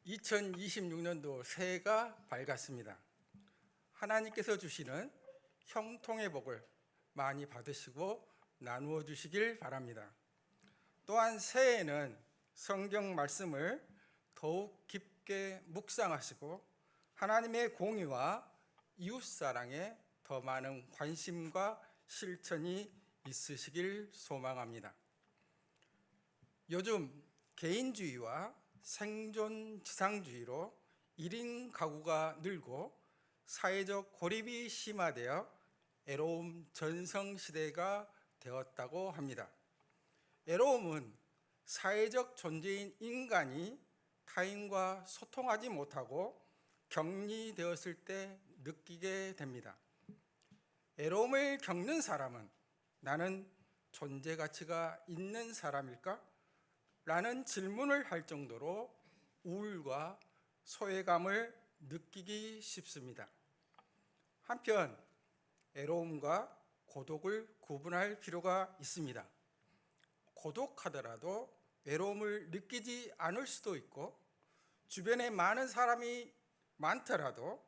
2026년도 새해가 밝았습니다. 하나님께서 주시는 형통의 복을 많이 받으시고 나누어 주시길 바랍니다. 또한 새해에는 성경 말씀을 더욱 깊게 묵상하시고 하나님의 공의와 이웃사랑에 더 많은 관심과 실천이 있으시길 소망합니다. 요즘 개인주의와 생존지상주의로 1인 가구가 늘고 사회적 고립이 심화되어 애로움 전성시대가 되었다고 합니다. 애로움은 사회적 존재인 인간이 타인과 소통하지 못하고 격리되었을 때 느끼게 됩니다. 애로움을 겪는 사람은 나는 존재 가치가 있는 사람일까? 라는 질문을 할 정도로 우울과 소외감을 느끼기 쉽습니다. 한편 애로움과 고독을 구분할 필요가 있습니다. 고독하더라도 외로움을 느끼지 않을 수도 있고 주변에 많은 사람이 많더라도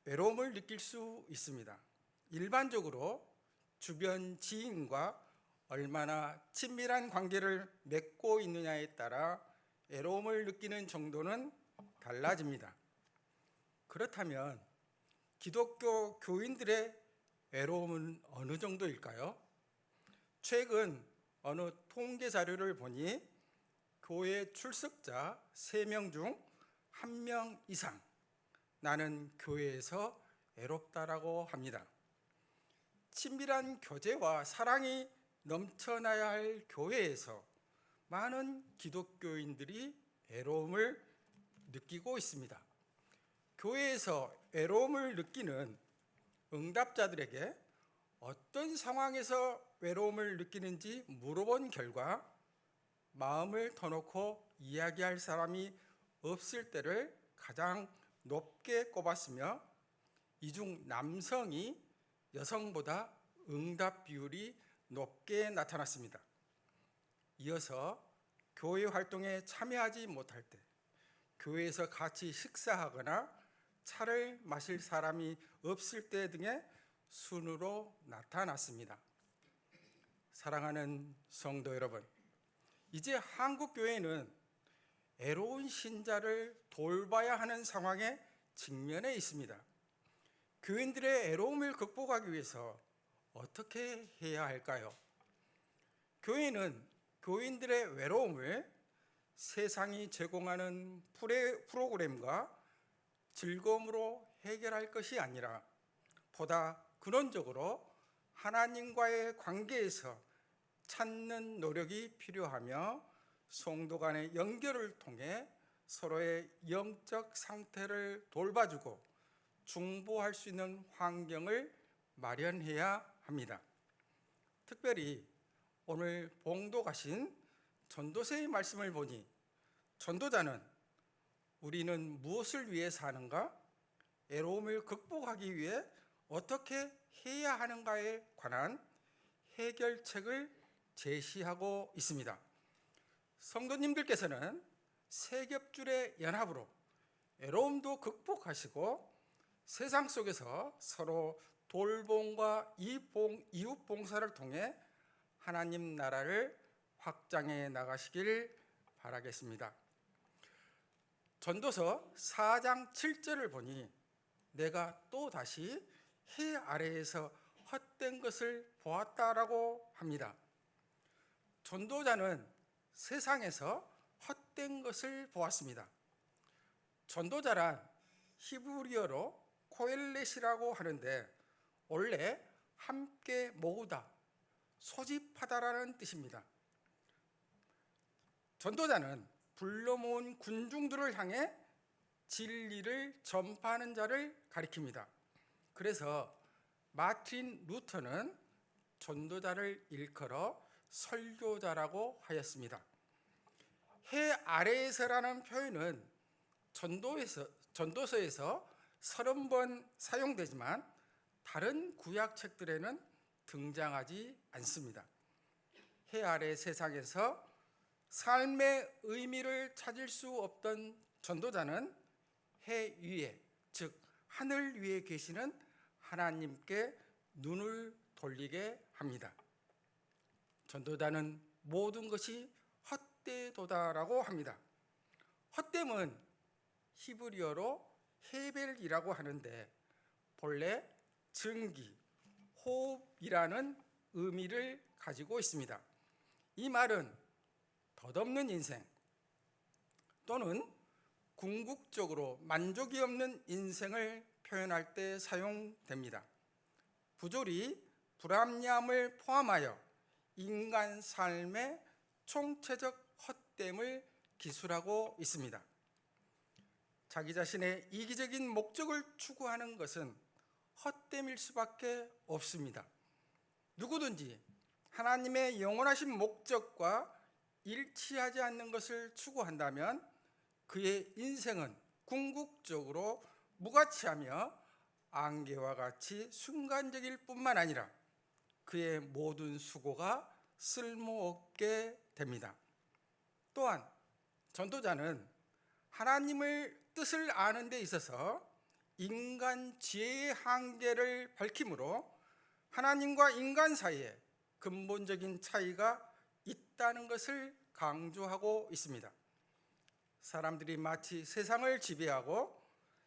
외로움을 느낄 수 있습니다. 일반적으로 주변 지인과 얼마나 친밀한 관계를 맺고 있느냐에 따라 애로움을 느끼는 정도는 달라집니다. 그렇다면 기독교 교인들의 외로움은 어느 정도일까요? 최근 어느 통계 자료를 보니 교회 출석자 3명 중 1명 이상 나는 교회에서 외롭다라고 합니다. 친밀한 교제와 사랑이 넘쳐나야 할 교회에서 많은 기독교인들이 외로움을 느끼고 있습니다. 교회에서 외로움을 느끼는 응답자들에게 어떤 상황에서 외로움을 느끼는지 물어본 결과 마음을 터놓고 이야기할 사람이 없을 때를 가장 높게 꼽았으며 이 중 남성이 여성보다 응답 비율이 높게 나타났습니다. 이어서 교회 활동에 참여하지 못할 때, 교회에서 같이 식사하거나 차를 마실 사람이 없을 때 등의 순으로 나타났습니다. 사랑하는 성도 여러분, 이제 한국 교회는 애로운 신자를 돌봐야 하는 상황에 직면해 있습니다. 교인들의 애로움을 극복하기 위해서 어떻게 해야 할까요? 교회는 교인들의 외로움을 세상이 제공하는 프로그램과 즐거움으로 해결할 것이 아니라 보다 근원적으로 하나님과의 관계에서 찾는 노력이 필요하며 성도 간의 연결을 통해 서로의 영적 상태를 돌봐주고 중보할 수 있는 환경을 마련해야 합니다. 특별히 오늘 봉도 가신 전도서의 말씀을 보니 전도자는 우리는 무엇을 위해 사는가? 애로움을 극복하기 위해 어떻게 해야 하는가에 관한 해결책을 제시하고 있습니다. 성도님들께서는 세 겹줄의 연합으로 애로움도 극복하시고 세상 속에서 서로 돌봄과 이웃 봉사를 통해 하나님 나라를 확장해 나가시길 바라겠습니다. 전도서 4장 7절을 보니 내가 또 다시 해 아래에서 헛된 것을 보았다라고 합니다. 전도자는 세상에서 헛된 것을 보았습니다. 전도자란 히브리어로 코엘렛이라고 하는데 원래 함께 모으다, 소집하다라는 뜻입니다. 전도자는 불러 모은 군중들을 향해 진리를 전파하는 자를 가리킵니다. 그래서 마틴 루터는 전도자를 일컬어 설교자라고 하였습니다. 해 아래에서라는 표현은 전도서에서 30번 사용되지만 다른 구약책들에는 등장하지 않습니다. 해 아래 세상에서 삶의 의미를 찾을 수 없던 전도자는 해 위에, 즉 하늘 위에 계시는 하나님께 눈을 돌리게 합니다. 전도자는 모든 것이 헛되도다라고 합니다. 헛됨은 히브리어로 헤벨이라고 하는데 본래 증기, 호흡이라는 의미를 가지고 있습니다. 이 말은 덧없는 인생 또는 궁극적으로 만족이 없는 인생을 표현할 때 사용됩니다. 부조리 불합리함을 포함하여 인간 삶의 총체적 헛됨을 기술하고 있습니다. 자기 자신의 이기적인 목적을 추구하는 것은 헛됨일 수밖에 없습니다. 누구든지 하나님의 영원하신 목적과 일치하지 않는 것을 추구한다면 그의 인생은 궁극적으로 무가치하며 안개와 같이 순간적일 뿐만 아니라 그의 모든 수고가 쓸모없게 됩니다. 또한 전도자는 하나님의 뜻을 아는 데 있어서 인간 지혜의 한계를 밝히므로 하나님과 인간 사이에 근본적인 차이가 있다는 것을 강조하고 있습니다. 사람들이 마치 세상을 지배하고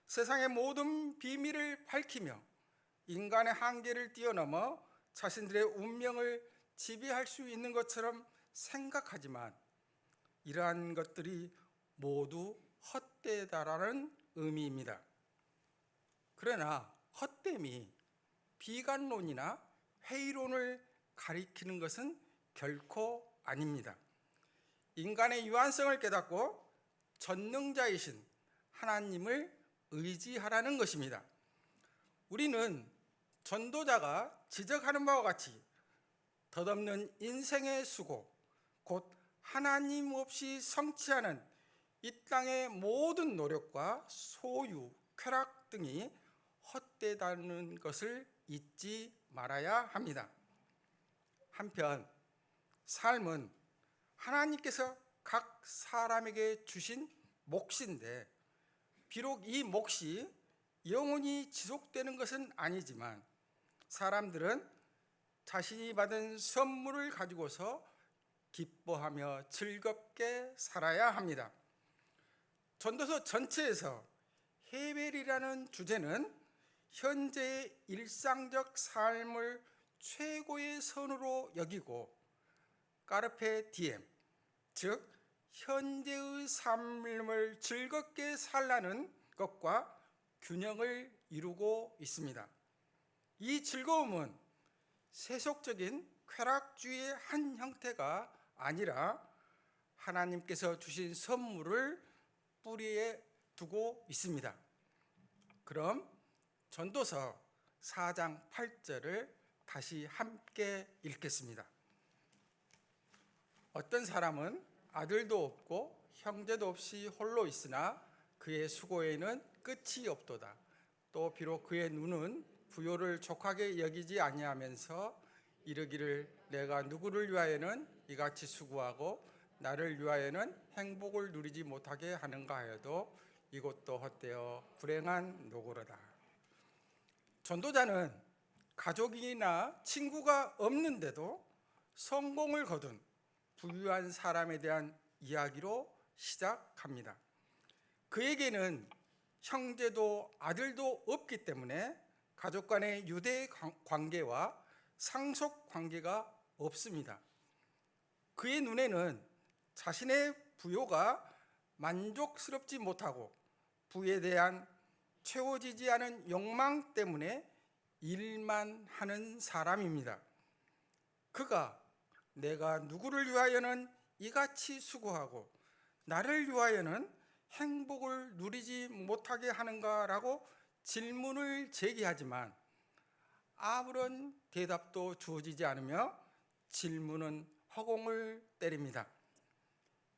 세상의 모든 비밀을 밝히며 인간의 한계를 뛰어넘어 자신들의 운명을 지배할 수 있는 것처럼 생각하지만 이러한 것들이 모두 헛되다라는 의미입니다. 그러나 헛됨이 비관론이나 회의론을 가리키는 것은 결코 아닙니다. 인간의 유한성을 깨닫고 전능자이신 하나님을 의지하라는 것입니다. 우리는 전도자가 지적하는 바와 같이 덧없는 인생의 수고, 곧 하나님 없이 성취하는 이 땅의 모든 노력과 소유, 쾌락 등이 헛되다는 것을 잊지 말아야 합니다. 한편 삶은 하나님께서 각 사람에게 주신 몫인데 비록 이 몫이 영원히 지속되는 것은 아니지만 사람들은 자신이 받은 선물을 가지고서 기뻐하며 즐겁게 살아야 합니다. 전도서 전체에서 헤벨이라는 주제는 현재의 일상적 삶을 최고의 선으로 여기고 까르페 디엠, 즉 현재의 삶을 즐겁게 살라는 것과 균형을 이루고 있습니다. 이 즐거움은 세속적인 쾌락주의의 한 형태가 아니라 하나님께서 주신 선물을 뿌리에 두고 있습니다. 그럼 전도서 4장 8절을 다시 함께 읽겠습니다. 어떤 사람은 아들도 없고 형제도 없이 홀로 있으나 그의 수고에는 끝이 없도다. 또 비록 그의 눈은 부요를 족하게 여기지 아니하면서 이르기를 내가 누구를 위하여는 이같이 수고하고 나를 위하여는 행복을 누리지 못하게 하는가 하여도 이것도 헛되어 불행한 노고로다. 전도자는 가족이나 친구가 없는데도 성공을 거둔 부유한 사람에 대한 이야기로 시작합니다. 그에게는 형제도 아들도 없기 때문에 가족 간의 유대 관계와 상속 관계가 없습니다. 그의 눈에는 자신의 부요가 만족스럽지 못하고 부에 대한 채워지지 않은 욕망 때문에 일만 하는 사람입니다. 그가 내가 누구를 위하여는 이같이 수고하고 나를 위하여는 행복을 누리지 못하게 하는가라고 질문을 제기하지만 아무런 대답도 주어지지 않으며 질문은 허공을 때립니다.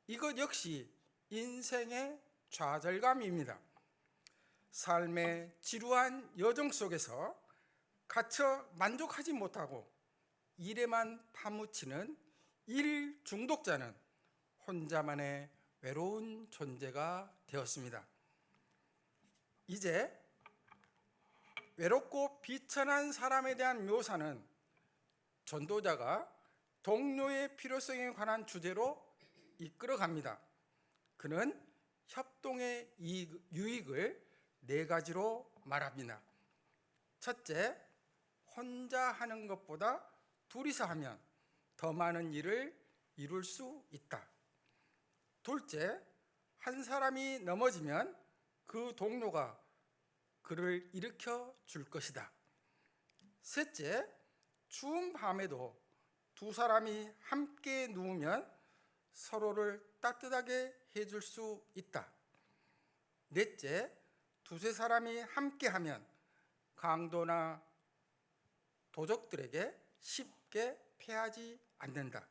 이것 역시 인생의 좌절감입니다. 삶의 지루한 여정 속에서 갇혀 만족하지 못하고 일에만 파묻히는 일 중독자는 혼자만의 외로운 존재가 되었습니다. 이제 외롭고 비천한 사람에 대한 묘사는 전도자가 동료의 필요성에 관한 주제로 이끌어갑니다. 그는 협동의 유익을 네 가지로 말합니다. 첫째, 혼자 하는 것보다 둘이서 하면 더 많은 일을 이룰 수 있다. 둘째, 한 사람이 넘어지면 그 동료가 그를 일으켜 줄 것이다. 셋째, 추운 밤에도 두 사람이 함께 누우면 서로를 따뜻하게 해줄 수 있다. 넷째, 두세 사람이 함께 하면 강도나 도적들에게 쉽게 패하지 않는다.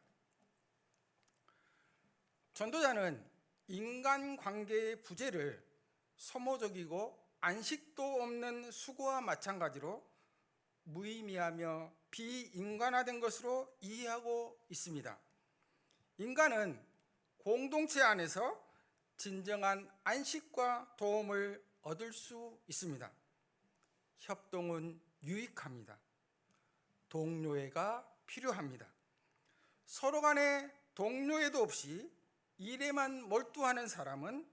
전도자는 인간관계의 부재를 소모적이고 안식도 없는 수고와 마찬가지로 무의미하며 비인간화된 것으로 이해하고 있습니다. 인간은 공동체 안에서 진정한 안식과 도움을 얻을 수 있습니다. 협동은 유익합니다. 동료애가 필요합니다. 서로 간에 동료애도 없이 일에만 몰두하는 사람은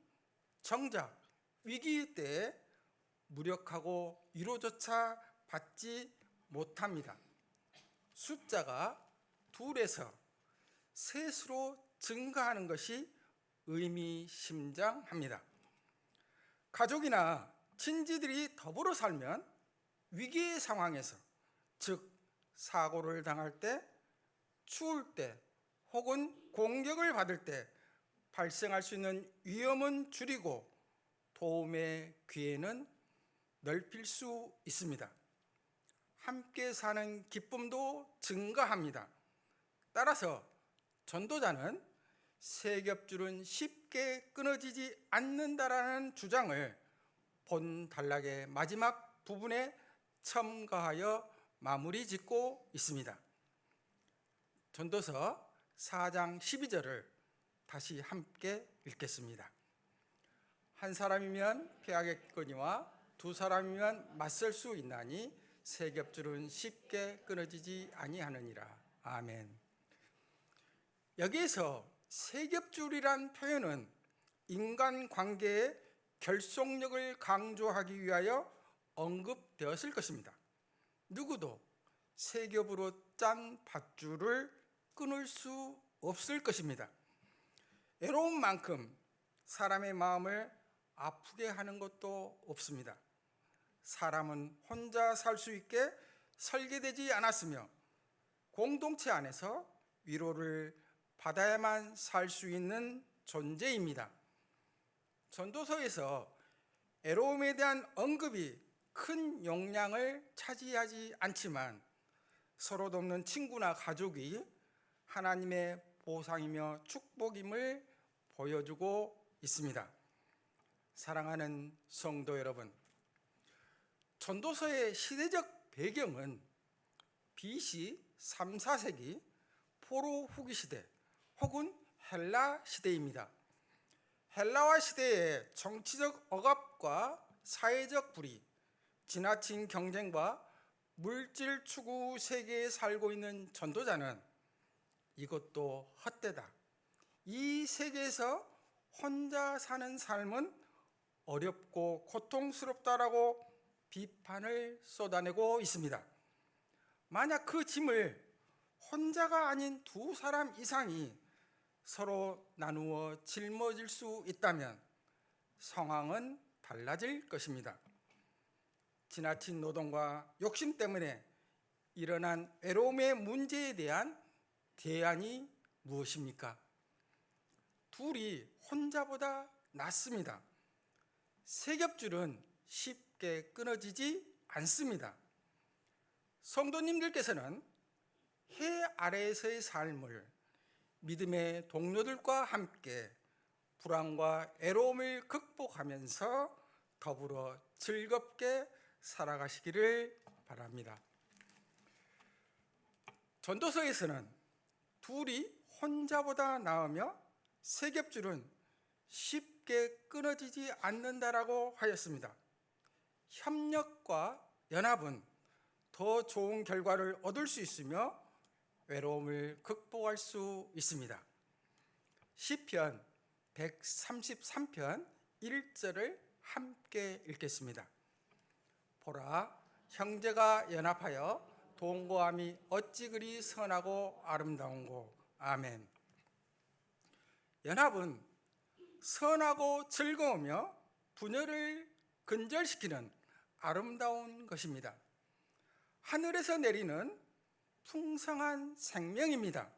정작 위기 때에 무력하고 위로조차 받지 못합니다. 숫자가 둘에서 셋으로 증가하는 것이 의미심장합니다. 가족이나 친지들이 더불어 살면 위기의 상황에서, 즉 사고를 당할 때, 추울 때 혹은 공격을 받을 때 발생할 수 있는 위험은 줄이고 도움의 기회는 넓힐 수 있습니다. 함께 사는 기쁨도 증가합니다. 따라서 전도자는 세겹줄은 쉽게 끊어지지 않는다라는 주장을 본 단락의 마지막 부분에 첨가하여 마무리 짓고 있습니다. 전도서 4장 12절을 다시 함께 읽겠습니다. 한 사람이면 패하겠거니와 두 사람이면 맞설 수 있나니 세겹줄은 쉽게 끊어지지 아니하느니라. 아멘. 여기에서 세겹줄이란 표현은 인간관계의 결속력을 강조하기 위하여 언급되었을 것입니다. 누구도 세 겹으로 짠 밧줄을 끊을 수 없을 것입니다. 외로운 만큼 사람의 마음을 아프게 하는 것도 없습니다. 사람은 혼자 살 수 있게 설계되지 않았으며 공동체 안에서 위로를 받아야만 살 수 있는 존재입니다. 전도서에서 외로움에 대한 언급이 큰 용량을 차지하지 않지만 서로 돕는 친구나 가족이 하나님의 보상이며 축복임을 보여주고 있습니다. 사랑하는 성도 여러분, 전도서의 시대적 배경은 BC 3, 4세기 포로 후기 시대 혹은 헬라 시대입니다. 헬라화 시대의 정치적 억압과 사회적 불의, 지나친 경쟁과 물질 추구 세계에 살고 있는 전도자는 이것도 헛되다, 이 세계에서 혼자 사는 삶은 어렵고 고통스럽다라고 비판을 쏟아내고 있습니다. 만약 그 짐을 혼자가 아닌 두 사람 이상이 서로 나누어 짊어질 수 있다면 상황은 달라질 것입니다. 지나친 노동과 욕심 때문에 일어난 외로움의 문제에 대한 대안이 무엇입니까? 둘이 혼자보다 낫습니다. 세겹줄은 쉽게 끊어지지 않습니다. 성도님들께서는 해 아래에서의 삶을 믿음의 동료들과 함께 불안과 외로움을 극복하면서 더불어 즐겁게 살아가시기를 바랍니다. 전도서에서는 둘이 혼자보다 나으며 세겹줄은 쉽게 끊어지지 않는다라고 하였습니다. 협력과 연합은 더 좋은 결과를 얻을 수 있으며 외로움을 극복할 수 있습니다. 시편 133편 1절을 함께 읽겠습니다. 보라, 형제가 연합하여 동거함이 어찌 그리 선하고 아름다운고. 아멘. 연합은 선하고 즐거우며 분열을 근절시키는 아름다운 것입니다. 하늘에서 내리는 풍성한 생명입니다.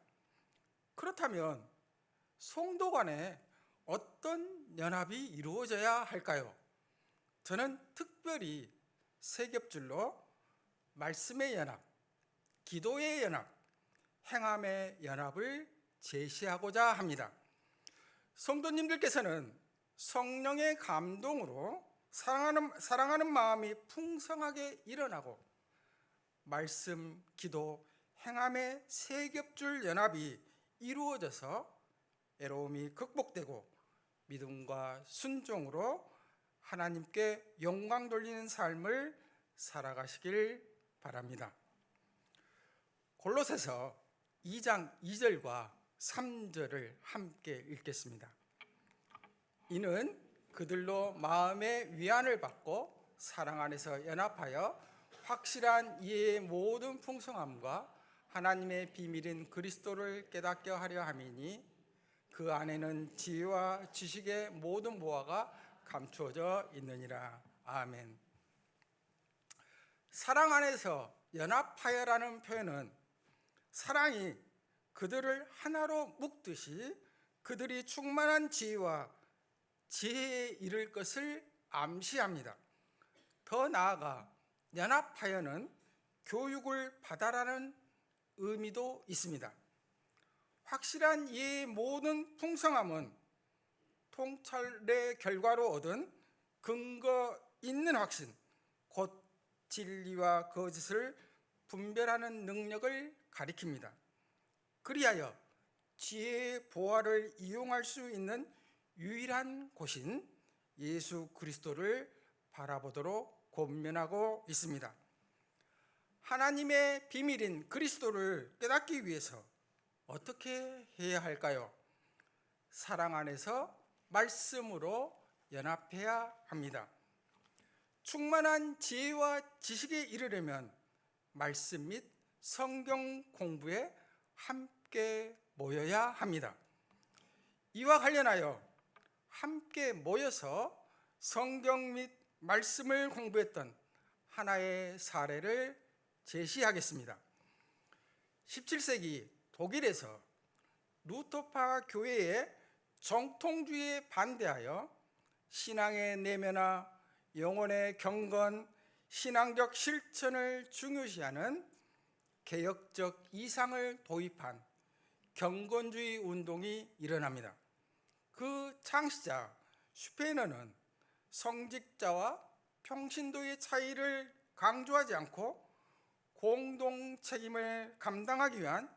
그렇다면 성도 간에 어떤 연합이 이루어져야 할까요? 저는 특별히 세 겹줄로 말씀의 연합, 기도의 연합, 행함의 연합을 제시하고자 합니다. 성도님들께서는 성령의 감동으로 사랑하는 마음이 풍성하게 일어나고 말씀, 기도, 행함의 세 겹줄 연합이 이루어져서 외로움이 극복되고 믿음과 순종으로 하나님께 영광 돌리는 삶을 살아가시길 바랍니다. 골로새서 2장 2절과 3절을 함께 읽겠습니다. 이는 그들로 마음의 위안을 받고 사랑 안에서 연합하여 확실한 이해의 모든 풍성함과 하나님의 비밀인 그리스도를 깨닫게 하려 함이니 그 안에는 지혜와 지식의 모든 보화가 감추어져 있느니라. 아멘. 사랑 안에서 연합하여라는 표현은 사랑이 그들을 하나로 묶듯이 그들이 충만한 지혜와 지혜에 이를 것을 암시합니다. 더 나아가 연합하여는 교육을 받아라는 의미도 있습니다. 확실한 이해의 모든 풍성함은 통찰의 결과로 얻은 근거 있는 확신, 곧 진리와 거짓을 분별하는 능력을 가리킵니다. 그리하여 지혜의 보화를 이용할 수 있는 유일한 곳인 예수 그리스도를 바라보도록 권면하고 있습니다. 하나님의 비밀인 그리스도를 깨닫기 위해서 어떻게 해야 할까요? 사랑 안에서 말씀으로 연합해야 합니다. 충만한 지혜와 지식에 이르려면 말씀 및 성경 공부에 함께 모여야 합니다. 이와 관련하여 함께 모여서 성경 및 말씀을 공부했던 하나의 사례를 제시하겠습니다. 17세기 독일에서 루터파 교회의 정통주의에 반대하여 신앙의 내면화, 영혼의 경건, 신앙적 실천을 중요시하는 개혁적 이상을 도입한 경건주의 운동이 일어납니다. 그 창시자 슈페너는 성직자와 평신도의 차이를 강조하지 않고 공동 책임을 감당하기 위한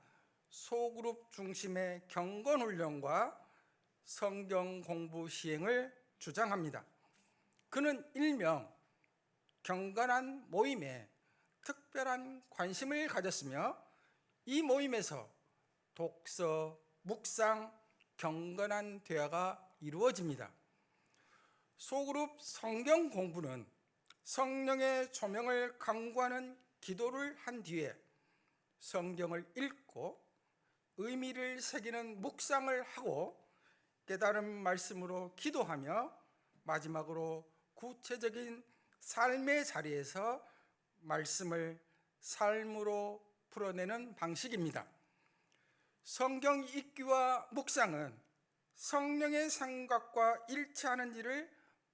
소그룹 중심의 경건 훈련과 성경 공부 시행을 주장합니다. 그는 일명 경건한 모임에 특별한 관심을 가졌으며 이 모임에서 독서, 묵상, 경건한 대화가 이루어집니다. 소그룹 성경 공부는 성령의 조명을 강구하는 기도를 한 뒤에 성경을 읽고 의미를 새기는 묵상을 하고 깨달은 말씀으로 기도하며 마지막으로 구체적인 삶의 자리에서 말씀을 삶으로 풀어내는 방식입니다. 성경 읽기와 묵상은 성령의 생각과 일치하는지를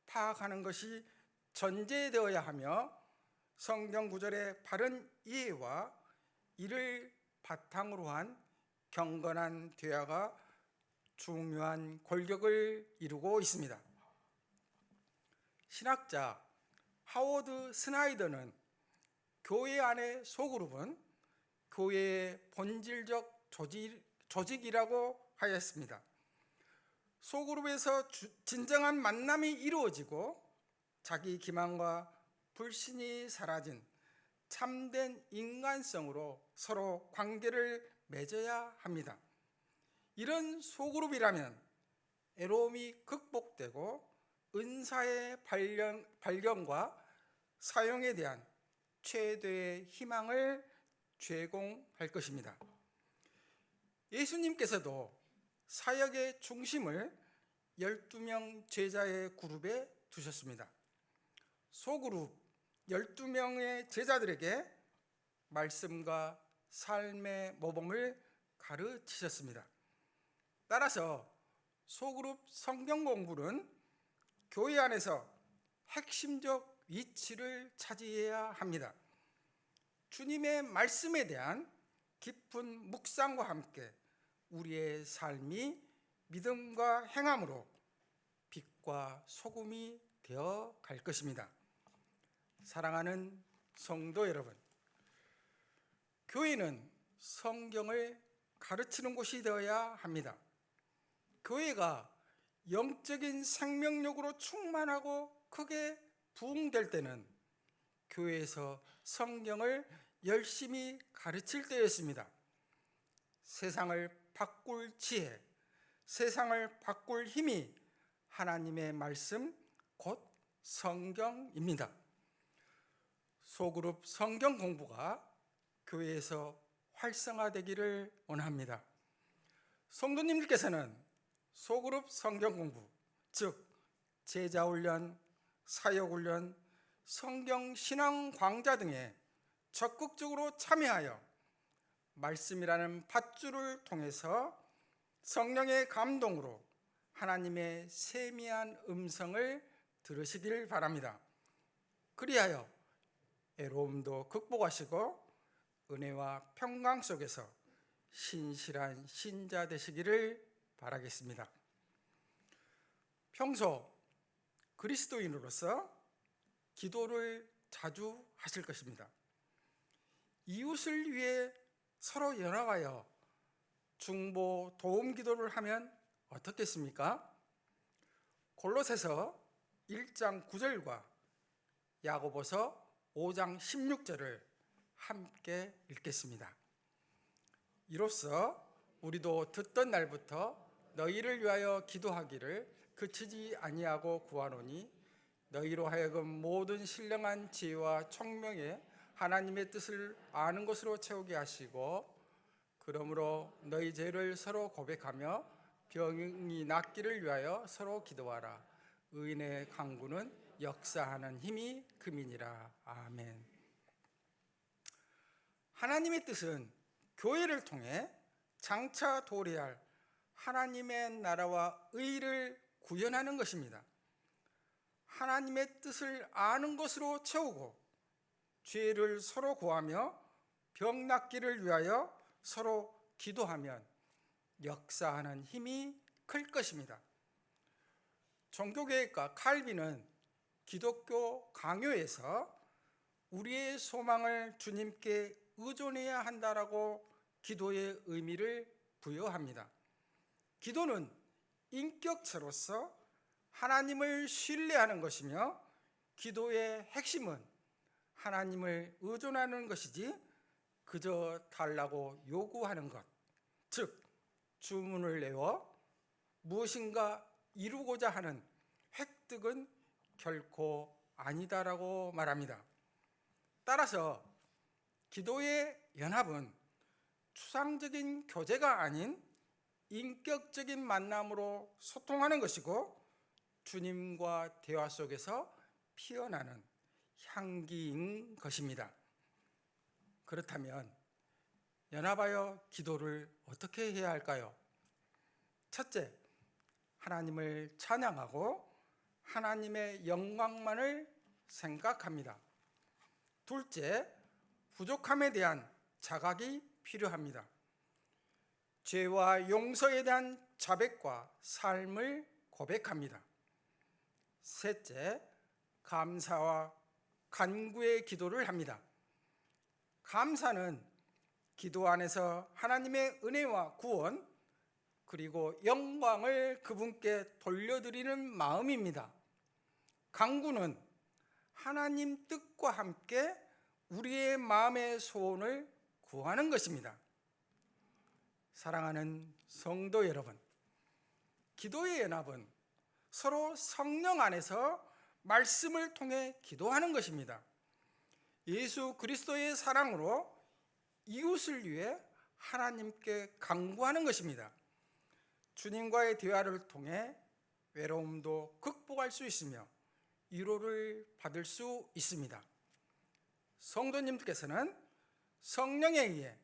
파악하는 것이 전제되어야 하며 성경 구절의 바른 이해와 이를 바탕으로 한 경건한 대화가 중요한 골격을 이루고 있습니다. 신학자 하워드 스나이더는 교회 안의 소그룹은 교회의 본질적 조직이라고 하였습니다. 소그룹에서 진정한 만남이 이루어지고 자기 기만과 불신이 사라진 참된 인간성으로 서로 관계를 맺어야 합니다. 이런 소그룹이라면 애로움이 극복되고 은사의 발견과 사용에 대한 최대의 희망을 제공할 것입니다. 예수님께서도 사역의 중심을 12명 제자의 그룹에 두셨습니다. 소그룹 12명의 제자들에게 말씀과 삶의 모범을 가르치셨습니다. 따라서 소그룹 성경 공부는 교회 안에서 핵심적 위치를 차지해야 합니다. 주님의 말씀에 대한 깊은 묵상과 함께 우리의 삶이 믿음과 행함으로 빛과 소금이 되어 갈 것입니다. 사랑하는 성도 여러분, 교회는 성경을 가르치는 곳이 되어야 합니다. 교회가 영적인 생명력으로 충만하고 크게 부흥될 때는 교회에서 성경을 열심히 가르칠 때였습니다. 세상을 바꿀 지혜, 세상을 바꿀 힘이 하나님의 말씀, 곧 성경입니다. 소그룹 성경 공부가 교회에서 활성화되기를 원합니다. 성도님들께서는 소그룹 성경 공부, 즉 제자훈련, 사역훈련, 성경 신앙 광자 등에 적극적으로 참여하여 말씀이라는 밧줄을 통해서 성령의 감동으로 하나님의 세미한 음성을 들으시길 바랍니다. 그리하여 애로움도 극복하시고 은혜와 평강 속에서 신실한 신자 되시기를 바라겠습니다. 평소 그리스도인으로서 기도를 자주 하실 것입니다. 이웃을 위해 서로 연합하여 중보 도움 기도를 하면 어떻겠습니까? 골로새서 1장 9절과 야고보서 5장 16절을 함께 읽겠습니다. 이로써 우리도 듣던 날부터 너희를 위하여 기도하기를 그치지 아니하고 구하노니 너희로 하여금 모든 신령한 지혜와 총명에 하나님의 뜻을 아는 것으로 채우게 하시고 그러므로 너희 죄를 서로 고백하며 병이 낫기를 위하여 서로 기도하라. 의인의 강구는 역사하는 힘이 금이니라. 아멘. 하나님의 뜻은 교회를 통해 장차 도래할 하나님의 나라와 의를 구현하는 것입니다. 하나님의 뜻을 아는 것으로 채우고 죄를 서로 고하며 병 낫기를 위하여 서로 기도하면 역사하는 힘이 클 것입니다. 종교개혁가 칼빈은 기독교 강요에서 우리의 소망을 주님께 의존해야 한다라고 기도의 의미를 부여합니다. 기도는 인격체로서 하나님을 신뢰하는 것이며 기도의 핵심은 하나님을 의존하는 것이지 그저 달라고 요구하는 것, 즉 주문을 내어 무엇인가 이루고자 하는 획득은 결코 아니다라고 말합니다. 따라서 기도의 연합은 추상적인 교제가 아닌 인격적인 만남으로 소통하는 것이고 주님과 대화 속에서 피어나는 향기인 것입니다. 그렇다면 연합하여 기도를 어떻게 해야 할까요? 첫째, 하나님을 찬양하고 하나님의 영광만을 생각합니다. 둘째, 부족함에 대한 자각이 필요합니다. 죄와 용서에 대한 자백과 삶을 고백합니다. 셋째, 감사와 간구의 기도를 합니다. 감사는 기도 안에서 하나님의 은혜와 구원, 그리고 영광을 그분께 돌려드리는 마음입니다. 간구는 하나님 뜻과 함께 우리의 마음의 소원을 구하는 것입니다. 사랑하는 성도 여러분, 기도의 연합은 서로 성령 안에서 말씀을 통해 기도하는 것입니다. 예수 그리스도의 사랑으로 이웃을 위해 하나님께 간구하는 것입니다. 주님과의 대화를 통해 외로움도 극복할 수 있으며 위로를 받을 수 있습니다. 성도님들께서는 성령에 의해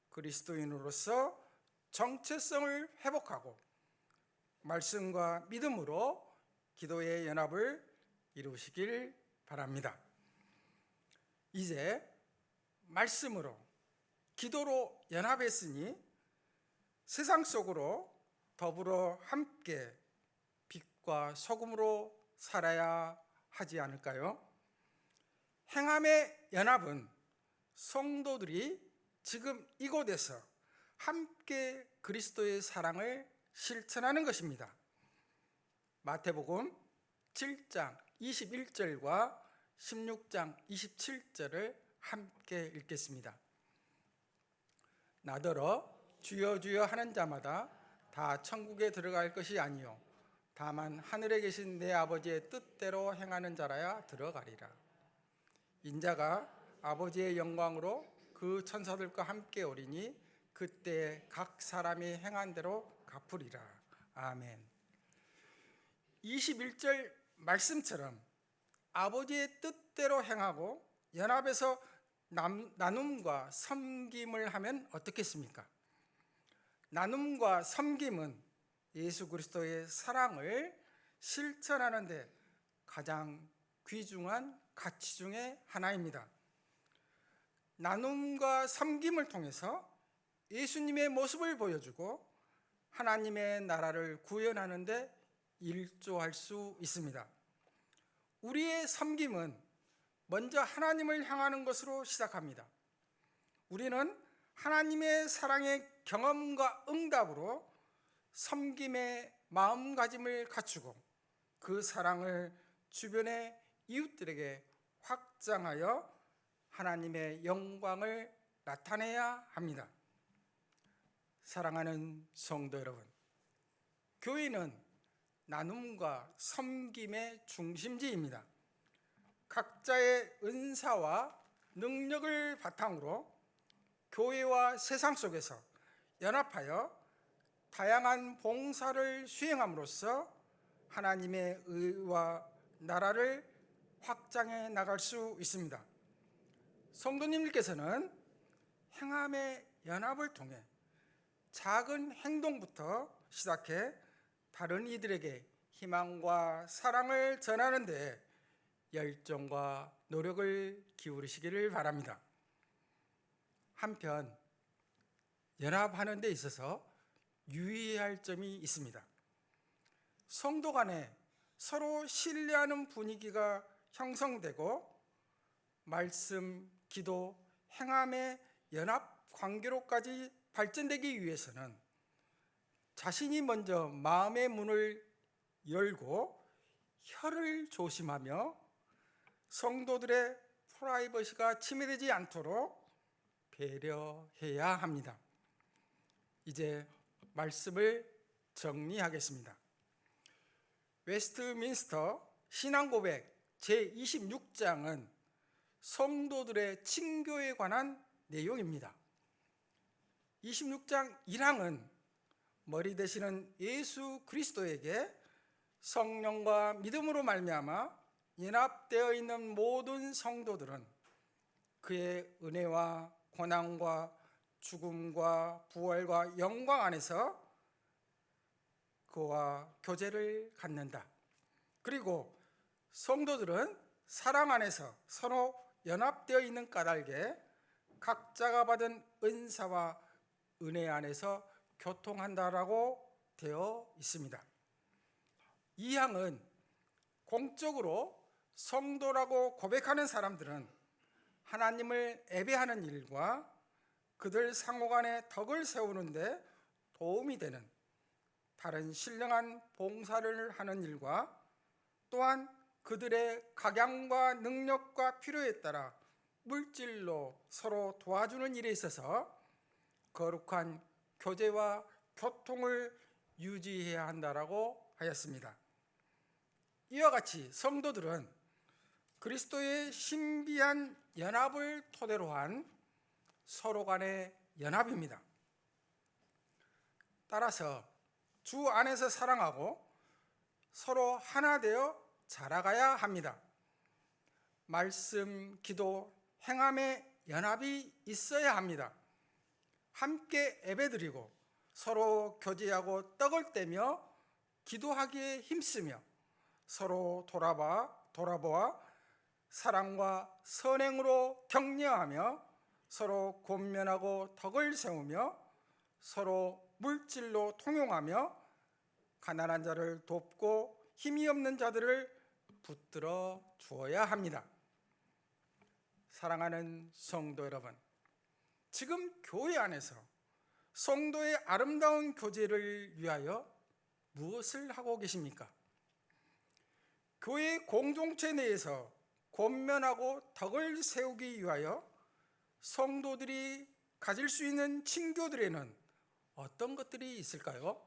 그리스도인으로서 정체성을 회복하고 말씀과 믿음으로 기도의 연합을 이루시길 바랍니다. 이제 말씀으로 기도로 연합했으니 세상 속으로 더불어 함께 빛과 소금으로 살아야 하지 않을까요? 행함의 연합은 성도들이 지금 이곳에서 함께 그리스도의 사랑을 실천하는 것입니다. 마태복음 7장 21절과 16장 27절을 함께 읽겠습니다. 나더러 주여 주여 하는 자마다 다 천국에 들어갈 것이 아니요 다만 하늘에 계신 내 아버지의 뜻대로 행하는 자라야 들어가리라. 인자가 아버지의 영광으로 그 천사들과 함께 오리니 그때 각 사람이 행한 대로 갚으리라. 아멘. 21절 말씀처럼 아버지의 뜻대로 행하고 연합해서 나눔과 섬김을 하면 어떻겠습니까? 나눔과 섬김은 예수 그리스도의 사랑을 실천하는 데 가장 귀중한 가치 중에 하나입니다. 나눔과 섬김을 통해서 예수님의 모습을 보여주고 하나님의 나라를 구현하는 데 일조할 수 있습니다. 우리의 섬김은 먼저 하나님을 향하는 것으로 시작합니다. 우리는 하나님의 사랑의 경험과 응답으로 섬김의 마음가짐을 갖추고 그 사랑을 주변의 이웃들에게 확장하여 하나님의 영광을 나타내야 합니다. 사랑하는 성도 여러분, 교회는 나눔과 섬김의 중심지입니다. 각자의 은사와 능력을 바탕으로 교회와 세상 속에서 연합하여 다양한 봉사를 수행함으로써 하나님의 의와 나라를 확장해 나갈 수 있습니다. 성도님들께서는 행함의 연합을 통해 작은 행동부터 시작해 다른 이들에게 희망과 사랑을 전하는 데 열정과 노력을 기울이시기를 바랍니다. 한편 연합하는 데 있어서 유의할 점이 있습니다. 성도 간에 서로 신뢰하는 분위기가 형성되고 말씀, 기도, 행함의 연합 관계로까지 발전되기 위해서는 자신이 먼저 마음의 문을 열고 혀를 조심하며 성도들의 프라이버시가 침해되지 않도록 배려해야 합니다. 이제 말씀을 정리하겠습니다. 웨스트민스터 신앙고백 제26장은 성도들의 친교에 관한 내용입니다. 26장 1항은 머리 되시는 예수 그리스도에게 성령과 믿음으로 말미암아 연합되어 있는 모든 성도들은 그의 은혜와 고난과 죽음과 부활과 영광 안에서 그와 교제를 갖는다. 그리고 성도들은 사랑 안에서 서로 연합되어 있는 까닭에 각자가 받은 은사와 은혜 안에서 교통한다라고 되어 있습니다. 이 항은 공적으로 성도라고 고백하는 사람들은 하나님을 예배하는 일과 그들 상호간에 덕을 세우는데 도움이 되는 바른 신령한 봉사를 하는 일과 또한 그들의 각양과 능력과 필요에 따라 물질로 서로 도와주는 일에 있어서 거룩한 교제와 교통을 유지해야 한다라고 하였습니다. 이와 같이 성도들은 그리스도의 신비한 연합을 토대로 한 서로 간의 연합입니다. 따라서 주 안에서 사랑하고 서로 하나 되어 자라가야 합니다. 말씀, 기도, 행함의 연합이 있어야 합니다. 함께 예배드리고 서로 교제하고 떡을 떼며 기도하기에 힘쓰며 서로 돌아보아 사랑과 선행으로 격려하며 서로 권면하고 덕을 세우며 서로 물질로 통용하며 가난한 자를 돕고 힘이 없는 자들을 붙들어 주어야 합니다. 사랑하는 성도 여러분, 지금 교회 안에서 성도의 아름다운 교제를 위하여 무엇을 하고 계십니까? 교회 공동체 내에서 권면하고 덕을 세우기 위하여 성도들이 가질 수 있는 친교들에는 어떤 것들이 있을까요?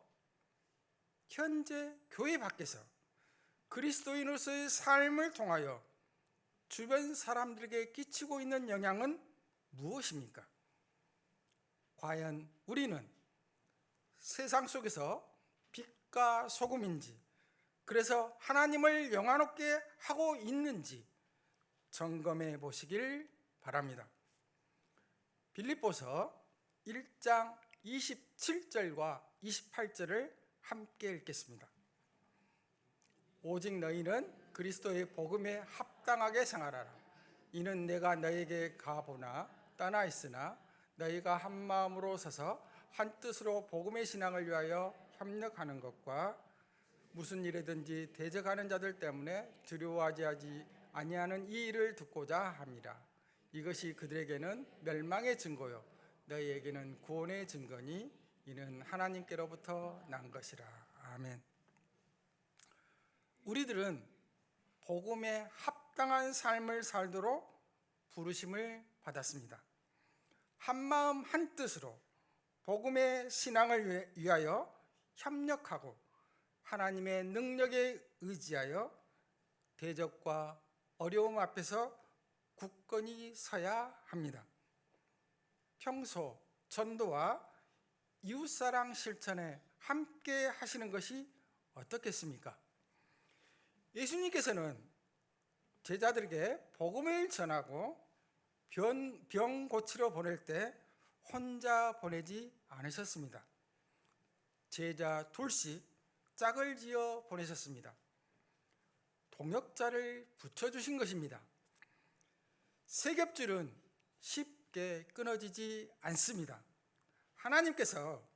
현재 교회 밖에서 그리스도인으로서의 삶을 통하여 주변 사람들에게 끼치고 있는 영향은 무엇입니까? 과연 우리는 세상 속에서 빛과 소금인지, 그래서 하나님을 영화롭게 하고 있는지 점검해 보시길 바랍니다. 빌립보서 1장 27절과 28절을 함께 읽겠습니다. 오직 너희는 그리스도의 복음에 합당하게 생활하라. 이는 내가 너에게 가보나 떠나 있으나 너희가 한 마음으로 서서 한 뜻으로 복음의 신앙을 위하여 협력하는 것과 무슨 일이든지 대적하는 자들 때문에 두려워하지 아니하는 이 일을 듣고자 함이라. 이것이 그들에게는 멸망의 증거요 너희에게는 구원의 증거니 이는 하나님께로부터 난 것이라. 아멘. 우리들은 복음에 합당한 삶을 살도록 부르심을 받았습니다. 한마음 한뜻으로 복음의 신앙을 위하여 협력하고 하나님의 능력에 의지하여 대적과 어려움 앞에서 굳건히 서야 합니다. 평소 전도와 이웃사랑 실천에 함께 하시는 것이 어떻겠습니까? 예수님께서는 제자들에게 복음을 전하고 병 고치러 보낼 때 혼자 보내지 않으셨습니다. 제자 둘씩 짝을 지어 보내셨습니다. 동역자를 붙여주신 것입니다. 세겹줄은 쉽게 끊어지지 않습니다. 하나님께서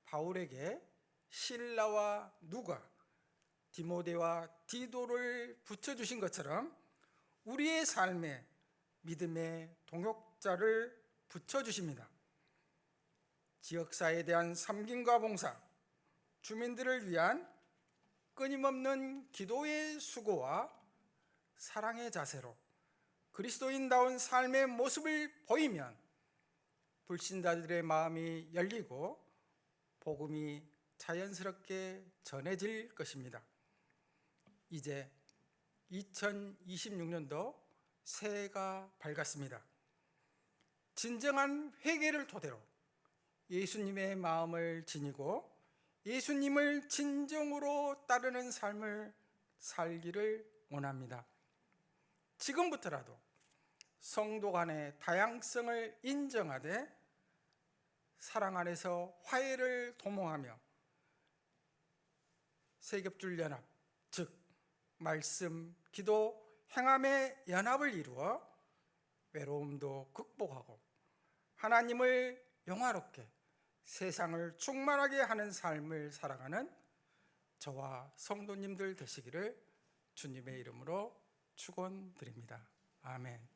바울에게 실라와 누가, 디모데와 디도를 붙여주신 것처럼 우리의 삶에 믿음의 동역자를 붙여주십니다. 지역사회에 대한 섬김과 봉사, 주민들을 위한 끊임없는 기도의 수고와 사랑의 자세로 그리스도인다운 삶의 모습을 보이면 불신자들의 마음이 열리고 복음이 자연스럽게 전해질 것입니다. 이제 2026년도 새해가 밝았습니다. 진정한 회개를 토대로 예수님의 마음을 지니고 예수님을 진정으로 따르는 삶을 살기를 원합니다. 지금부터라도 성도 간의 다양성을 인정하되 사랑 안에서 화해를 도모하며 세겹줄 연합, 즉 말씀, 기도, 행함의 연합을 이루어 외로움도 극복하고 하나님을 영화롭게 세상을 충만하게 하는 삶을 살아가는 저와 성도님들 되시기를 주님의 이름으로 축원드립니다. 아멘.